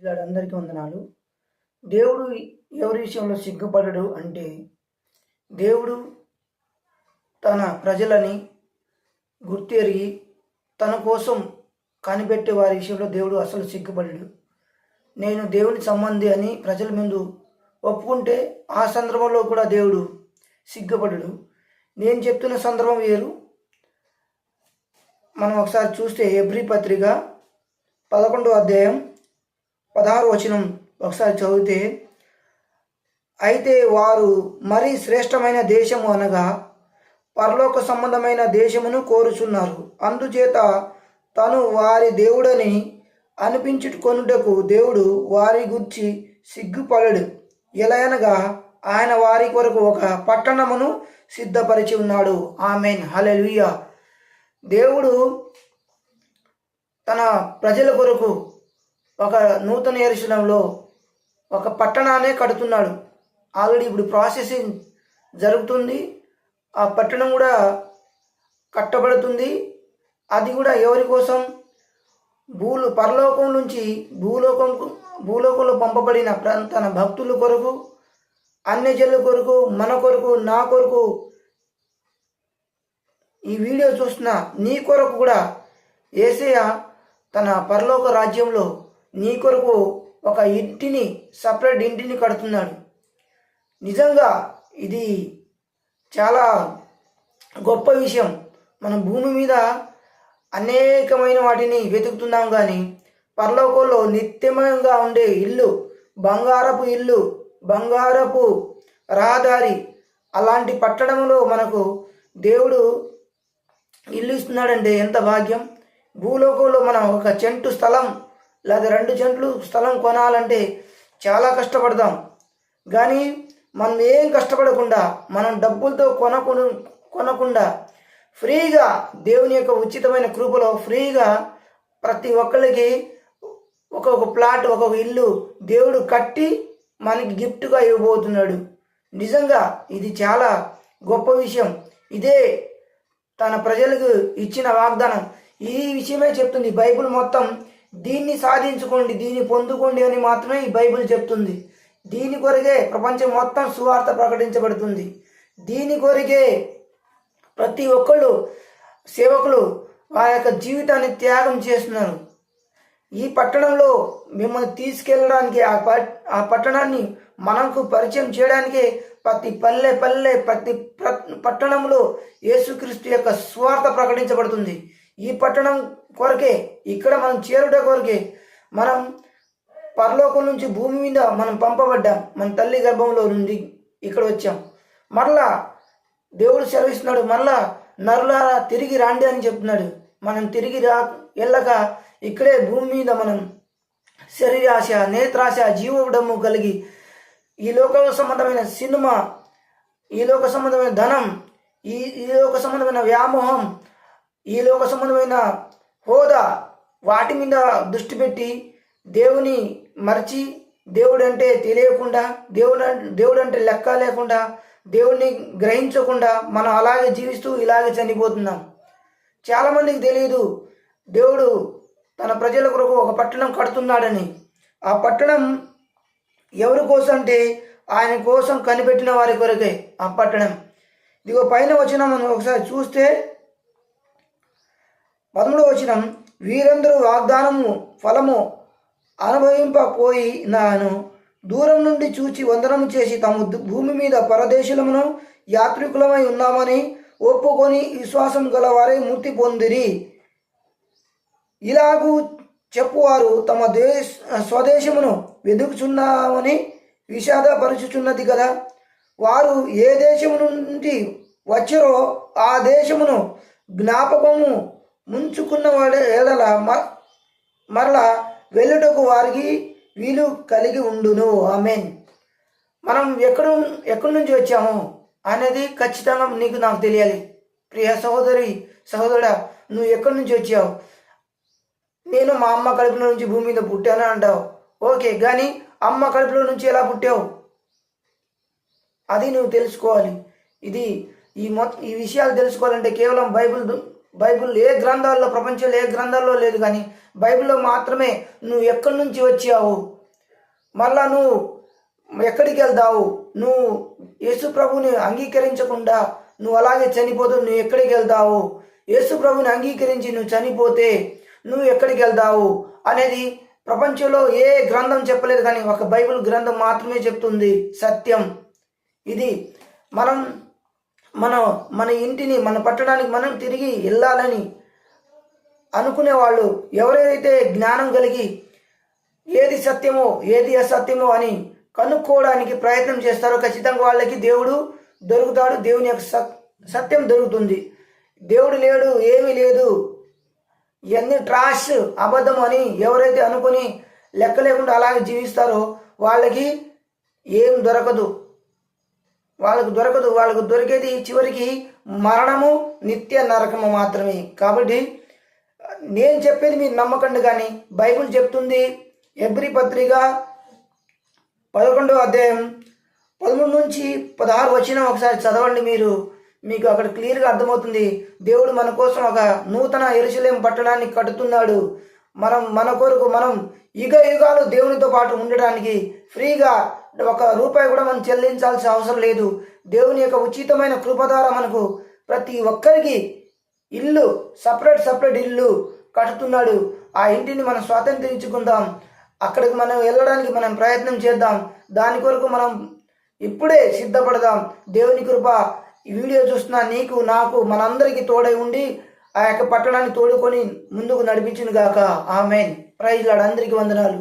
అందరికీ వందనాలు. దేవుడు ఎవరి విషయంలో సిగ్గుపడడు అంటే, దేవుడు తన ప్రజలని గుర్తెరిగి తన కోసం కనిపెట్టే వారి విషయంలో దేవుడు అసలు సిగ్గుపడడు. నేను దేవుని సంబంధి అని ప్రజల ముందు ఒప్పుకుంటే ఆ సందర్భంలో కూడా దేవుడు సిగ్గుపడడు. నేను చెప్తున్న సందర్భం వేరు. మనం ఒకసారి చూస్తే హెబ్రీ పత్రిక 11వ అధ్యాయం 16వ వచనం ఒకసారి చదివితే, అయితే వారు మరీ శ్రేష్టమైన దేశము అనగా పరలోక సంబంధమైన దేశమును కోరుచున్నారు. అందుచేత తను వారి దేవుడని అనిపించుకొనుటకు దేవుడు వారి గురించి సిగ్గుపడడు. ఎలయనగా ఆయన వారి కొరకు ఒక పట్టణమును సిద్ధపరిచి ఉన్నాడు. ఆమెన్, హల్లెలూయా. దేవుడు తన ప్రజల కొరకు ఒక నూతన యెరూషలేములో ఒక పట్టణాన్ని కడుతున్నాడు. ఆల్రెడీ ఇప్పుడు ప్రాసెసింగ్ జరుగుతుంది. ఆ పట్టణం కూడా కట్టబడుతుంది. అది కూడా ఎవరి కోసం? పరలోకం నుంచి భూలోకంలో పంపబడిన తన భక్తుల కొరకు, అన్యజనుల కొరకు, మన కొరకు, నా కొరకు, ఈ వీడియో చూస్తున్న నీ కొరకు కూడా యేసయ్య తన పరలోక రాజ్యంలో నీ కొరకు ఒక ఇంటిని, సపరేట్ ఇంటిని కడుతున్నాడు. నిజంగా ఇది చాలా గొప్ప విషయం. మనం భూమి మీద అనేకమైన వాటిని వెతుకుతున్నాం, కానీ పరలోకంలో నిత్యమంగా ఉండే ఇల్లు, బంగారపు ఇల్లు, బంగారపు రహదారి, అలాంటి పట్టణంలో మనకు దేవుడు ఇల్లు ఇస్తున్నాడంటే ఎంత భాగ్యం. భూలోకంలో మనం ఒక చెంటు స్థలం లేదా 2 సెంట్లు స్థలం కొనాలంటే చాలా కష్టపడతాం. కానీ మనం ఏం కష్టపడకుండా, మనం డబ్బులతో కొనకుండా ఫ్రీగా దేవుని యొక్క ఉచితమైన కృపలో ఫ్రీగా ప్రతి ఒక్కరికి ఒక్కొక్క ప్లాట్, ఒక్కొక్క ఇల్లు దేవుడు కట్టి మనకి గిఫ్ట్గా ఇవ్వబోతున్నాడు. నిజంగా ఇది చాలా గొప్ప విషయం. ఇదే తన ప్రజలకు ఇచ్చిన వాగ్దానం. ఈ విషయమే చెప్తుంది బైబిల్ మొత్తం. దీన్ని సాధించుకోండి, దీన్ని పొందుకోండి అని మాత్రమే ఈ బైబిల్ చెప్తుంది. దీని కొరకే ప్రపంచం మొత్తం సువార్త ప్రకటించబడుతుంది. దీని కొరకే ప్రతి ఒక్కళ్ళు సేవకులు వారి యొక్క జీవితాన్ని త్యాగం చేస్తున్నారు. ఈ పట్టణంలో మిమ్మల్ని తీసుకెళ్ళడానికి, ఆ పట్టణాన్ని మనకు పరిచయం చేయడానికి ప్రతి పల్లె ప్రతి పట్టణంలో యేసుక్రీస్తు యొక్క సువార్త ప్రకటించబడుతుంది. ఈ పట్టణం కొరకే, ఇక్కడ మనం చేరుట కొరకే మనం పరలోకం నుంచి భూమి మీద మనం పంపబడ్డాం. మన తల్లి గర్భంలో నుండి ఇక్కడ వచ్చాం. మరలా దేవుడు సెలవిస్తున్నాడు, మరలా నరులారా తిరిగి రాండి అని చెప్తున్నాడు. మనం తిరిగి వెళ్ళక ఇక్కడే భూమి మీద మనం శరీరాశ, నేత్రాశ, జీవడము కలిగి ఈ లోక సంబంధమైన సినిమా, ఈ లోక సంబంధమైన ధనం, ఈ లోక సంబంధమైన వ్యామోహం, ఈ లోక సంబంధమైన హోదా, వాటి మీద దృష్టి పెట్టి దేవుని మర్చి, దేవుడు అంటే తెలియకుండా, దేవుడు అంటే లెక్క లేకుండా, దేవుడిని గ్రహించకుండా మనం అలాగే జీవిస్తూ ఇలాగే చనిపోతున్నాం. చాలామందికి తెలియదు దేవుడు తన ప్రజల కొరకు ఒక పట్టణం కడుతున్నాడని. ఆ పట్టణం ఎవరి కోసం అంటే ఆయన కోసం కనిపెట్టిన వారి కొరకే ఆ పట్టణం. ఇదిగో పైన వచ్చిన మనం ఒకసారి చూస్తే 13వ వచనం, వీరందరూ వాగ్దానము ఫలము అనుభవింపపోయినాను దూరం నుండి చూచి వందనము చేసి తాము భూమి మీద పరదేశులమును యాత్రికులమై ఉన్నామని ఒప్పుకొని విశ్వాసం గలవారే ముక్తి పొందిరి. ఇలాగూ చెప్పువారు తమ స్వదేశమును వెదుకుచున్నామని విషాదపరుచుచున్నది కదా. వారు ఏ దేశము నుండి వచ్చరో ఆ దేశమును జ్ఞాపకము ముంచుకున్న వాడే ఏడల మరలా వెళ్ళుటకు వారికి వీలు కలిగి ఉండును. ఆమెన్. మనం ఎక్కడి నుంచి వచ్చాము అనేది ఖచ్చితంగా నాకు తెలియాలి. ప్రియ సహోదరుడా, నువ్వు ఎక్కడి నుంచి వచ్చావు? నేను మా అమ్మ కడుపులో నుంచి భూమి మీద పుట్టాను అంటావు. ఓకే, కానీ అమ్మ కడుపులో నుంచి ఎలా పుట్టావు అది నువ్వు తెలుసుకోవాలి. ఈ విషయాలు తెలుసుకోవాలంటే కేవలం బైబిల్ బైబిల్ ఏ గ్రంథాల్లో, ప్రపంచంలో ఏ గ్రంథాల్లో లేదు, కానీ బైబిల్లో మాత్రమే నువ్వు ఎక్కడి నుంచి వచ్చావు, మళ్ళా నువ్వు ఎక్కడికి వెళ్తావు, నువ్వు యేసు ప్రభుని అంగీకరించకుండా నువ్వు అలాగే చనిపోతూ నువ్వు ఎక్కడికి వెళ్తావు, యేసు ప్రభుని అంగీకరించి నువ్వు చనిపోతే నువ్వు ఎక్కడికి వెళ్తావు అనేది ప్రపంచంలో ఏ గ్రంథం చెప్పలేదు, కానీ ఒక బైబిల్ గ్రంథం మాత్రమే చెప్తుంది సత్యం. ఇది మనం మన ఇంటిని, మన పట్టణానికి మనం తిరిగి వెళ్ళాలని అనుకునే వాళ్ళు ఎవరైతే జ్ఞానం కలిగి ఏది సత్యమో ఏది అసత్యమో అని కనుక్కోవడానికి ప్రయత్నం చేస్తారో ఖచ్చితంగా వాళ్ళకి దేవుడు దొరుకుతాడు, దేవుని యొక్క సత్యం దొరుకుతుంది. దేవుడు లేడు, ఏమీ లేదు, ఇవన్నీ ట్రాష్, అబద్ధం అని ఎవరైతే అనుకుని లెక్క లేకుండా అలాగే జీవిస్తారో వాళ్ళకి ఏం దొరకదు, వాళ్ళకు దొరికేది చివరికి మరణము, నిత్య నరకము మాత్రమే. కాబట్టి నేను చెప్పేది మీరు నమ్మకండి, కానీ బైబిల్ చెప్తుంది. హెబ్రీ పత్రిక 11వ అధ్యాయం 13 నుంచి 16 వచనం ఒకసారి చదవండి, మీకు అక్కడ క్లియర్గా అర్థమవుతుంది. దేవుడు మన కోసం ఒక నూతన యెరూషలేం పట్టణాన్ని కట్టుతున్నాడు. మన కొరకు మనం యుగ యుగాలు దేవునితో పాటు ఉండడానికి ఫ్రీగా ₹1 కూడా మనం చెల్లించాల్సిన అవసరం లేదు. దేవుని యొక్క ఉచితమైన కృప ద్వారా మనకు ప్రతి ఒక్కరికి ఇల్లు, సపరేట్ ఇల్లు కట్టుతున్నాడు. ఆ ఇంటిని మనం స్వాతంత్రించుకుందాం, అక్కడికి మనం వెళ్ళడానికి మనం ప్రయత్నం చేద్దాం. దాని కొరకు మనం ఇప్పుడే సిద్ధపడదాం. దేవుని కృప ఈ వీడియో చూస్తున్న నీకు, నాకు, మనందరికీ తోడై ఉండి ఆ యొక్క పట్టణాన్ని తోడుకొని ముందుకు నడిపించును గాక. ఆమేన్. Praise lord. అందరికీ వందనాలు.